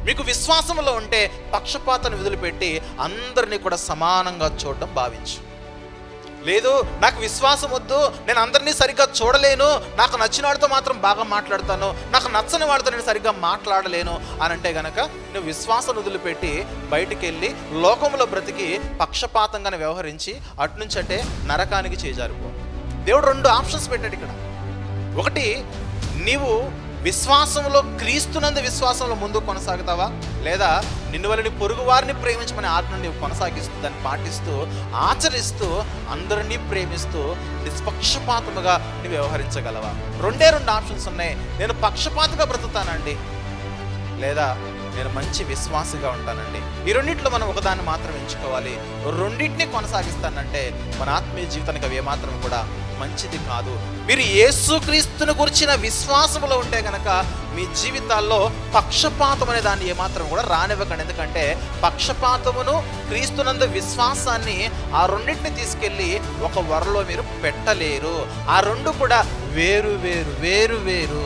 మీకు విశ్వాసంలో ఉంటే పక్షపాతాన్ని వదిలిపెట్టి అందరినీ కూడా సమానంగా చూడడం భావించు. లేదు, నాకు విశ్వాసం వద్దు, నేను అందరినీ సరిగ్గా చూడలేను, నాకు నచ్చిన వాడితో మాత్రం బాగా మాట్లాడతాను, నాకు నచ్చని వాడితో నేను సరిగ్గా మాట్లాడలేను అని అంటే గనక నువ్వు విశ్వాసం వదిలిపెట్టి బయటికి వెళ్ళి లోకంలో బ్రతికి పక్షపాతంగానే వ్యవహరించి అటునుంచి అంటే నరకానికి చేజారిపో. దేవుడు 2 ఆప్షన్స్ పెట్టాడు ఇక్కడ. ఒకటి, నీవు విశ్వాసంలో క్రీస్తునందు విశ్వాసంలో ముందుకు కొనసాగుతావా, లేదా నిన్ను వల్ల నీ పొరుగు వారిని ప్రేమించమని ఆజ్ఞను నీవు కొనసాగిస్తూ దాన్ని పాటిస్తూ ఆచరిస్తూ అందరినీ ప్రేమిస్తూ నిష్పక్షపాతముగా నువ్వు వ్యవహరించగలవా? 2 ఆప్షన్స్ ఉన్నాయి. నేను పక్షపాతంగా బ్రతుకుతానండి, లేదా నేను మంచి విశ్వాసిగా ఉంటానండి. ఈ రెండిట్లో మనం ఒకదాన్ని మాత్రం ఎంచుకోవాలి. రెండింటినీ కొనసాగిస్తానంటే మన ఆత్మీయ జీవితానికి అవి ఏమాత్రం కూడా మంచిది కాదు. మీరు యేసుక్రీస్తును గురించిన విశ్వాసంలో ఉంటే కనుక మీ జీవితాల్లో పక్షపాతం అనే దాన్ని ఏమాత్రం కూడా రానివ్వకండి. ఎందుకంటే పక్షపాతమును క్రీస్తునందు విశ్వాసాన్ని ఆ రెండింటిని తీసుకెళ్ళి ఒక వరలో మీరు పెట్టలేరు. ఆ రెండు కూడా వేరు వేరు వేరు వేరు